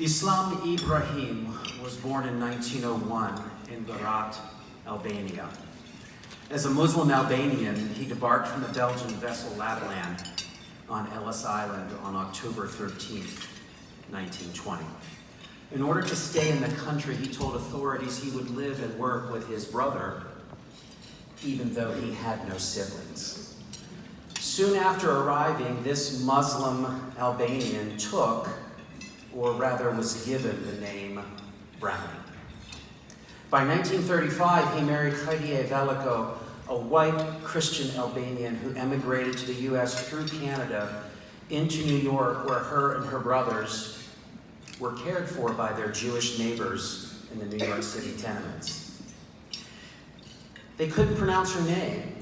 Islam Ibrahim was born in 1901 in Berat, Albania. As a Muslim Albanian, he debarked from the Belgian vessel Lavaland on Ellis Island on October 13, 1920. In order to stay in the country, he told authorities he would live and work with his brother, even though he had no siblings. Soon after arriving, this Muslim Albanian took, or rather was given, the name Brownie. By 1935, he married Heidi Veliko, a white Christian Albanian who emigrated to the U.S. through Canada into New York, where her and her brothers were cared for by their Jewish neighbors in the New York City tenements. They couldn't pronounce her name,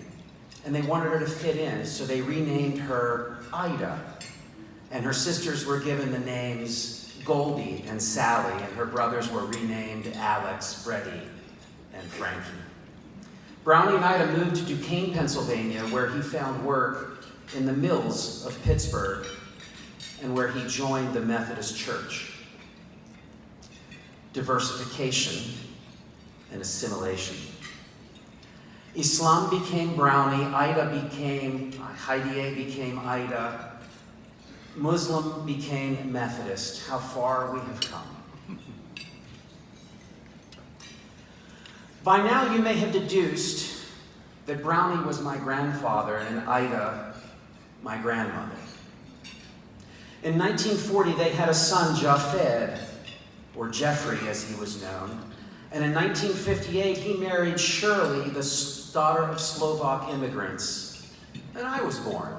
and they wanted her to fit in, so they renamed her Ida. And her sisters were given the names Goldie and Sally, and her brothers were renamed Alex, Freddie, and Frankie. Brownie and Ida moved to Duquesne, Pennsylvania, where he found work in the mills of Pittsburgh and where he joined the Methodist Church. Diversification and assimilation. Islam became Brownie, Heidi became Ida, Muslim became Methodist. How far we have come. By now you may have deduced that Brownie was my grandfather and Ida my grandmother. In 1940 they had a son, Jafed, or Jeffrey as he was known. And in 1958 he married Shirley, the daughter of Slovak immigrants. And I was born.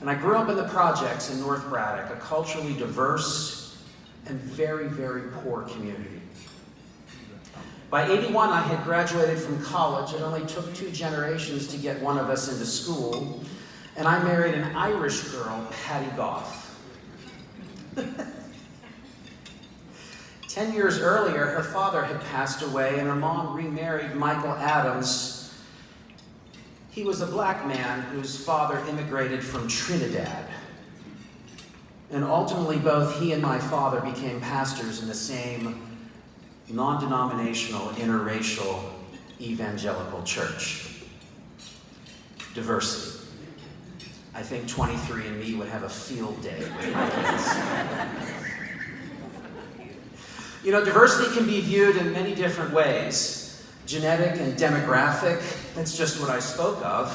And I grew up in the projects in North Braddock, a culturally diverse and very, very poor community. By 81, I had graduated from college. It only took 2 generations to get one of us into school. And I married an Irish girl, Patty Goff. 10 years earlier, her father had passed away, and her mom remarried Michael Adams. He was a black man whose father immigrated from Trinidad. And ultimately, both he and my father became pastors in the same non-denominational, interracial, evangelical church. Diversity. I think 23andMe would have a field day with my kids. You know, diversity can be viewed in many different ways. Genetic and demographic, that's just what I spoke of.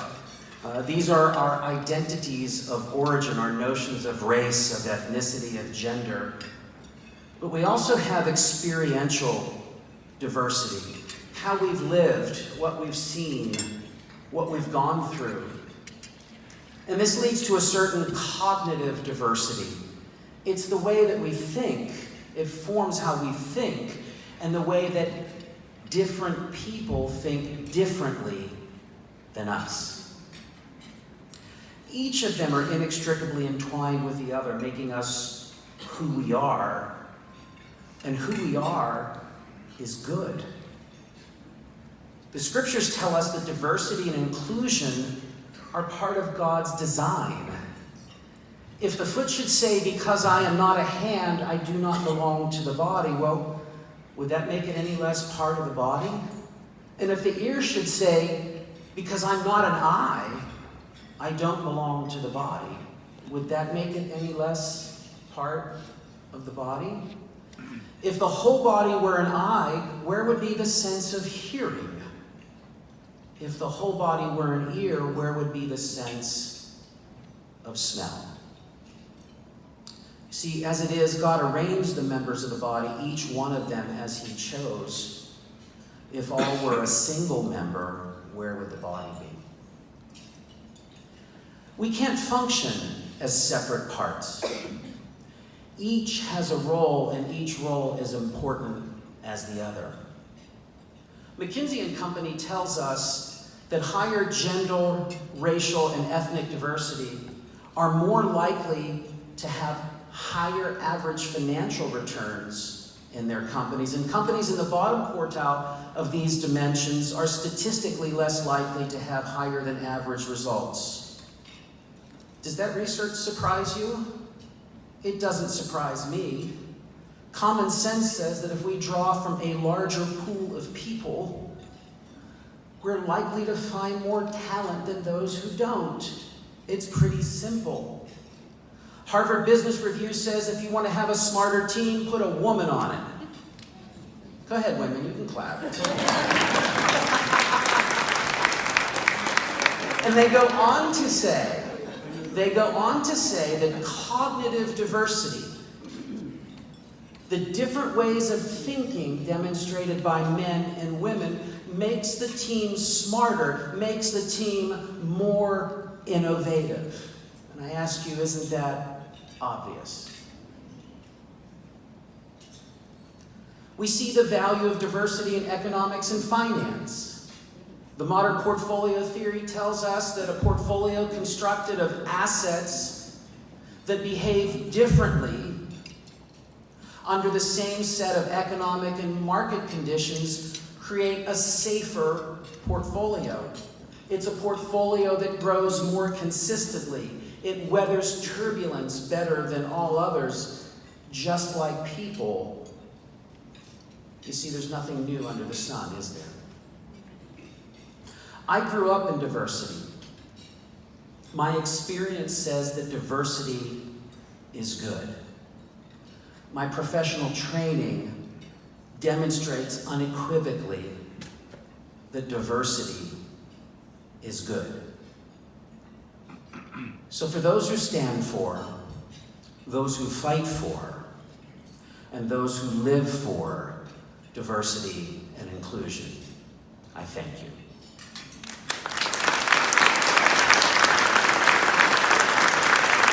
These are our identities of origin, our notions of race, of ethnicity, of gender. But we also have experiential diversity, how we've lived, what we've seen, what we've gone through. And this leads to a certain cognitive diversity. It's the way that we think. It forms how we think, and the way that different people think differently than us. Each of them are inextricably entwined with the other, making us who we are. And who we are is good. The scriptures tell us that diversity and inclusion are part of God's design. If the foot should say, because I am not a hand, I do not belong to the body, well, would that make it any less part of the body? And if the ear should say, because I'm not an eye, I don't belong to the body, would that make it any less part of the body? If the whole body were an eye, where would be the sense of hearing? If the whole body were an ear, where would be the sense of smell? See, as it is, God arranged the members of the body, each one of them as he chose. If all were a single member, where would the body be? We can't function as separate parts. Each has a role, and each role is important as the other. McKinsey & Company tells us that higher gender, racial, and ethnic diversity are more likely to have higher average financial returns in their companies. And companies in the bottom quartile of these dimensions are statistically less likely to have higher than average results. Does that research surprise you? It doesn't surprise me. Common sense says that if we draw from a larger pool of people, we're likely to find more talent than those who don't. It's pretty simple. Harvard Business Review says if you want to have a smarter team, put a woman on it. Go ahead, women, you can clap. And they go on to say that cognitive diversity, the different ways of thinking demonstrated by men and women, makes the team smarter, makes the team more innovative. And I ask you, isn't that obvious? We see the value of diversity in economics and finance. The modern portfolio theory tells us that a portfolio constructed of assets that behave differently under the same set of economic and market conditions create a safer portfolio. It's a portfolio that grows more consistently. It weathers turbulence better than all others, just like people. You see, there's nothing new under the sun, is there? I grew up in diversity. My experience says that diversity is good. My professional training demonstrates unequivocally that diversity is good. So for those who stand for, those who fight for, and those who live for diversity and inclusion, I thank you.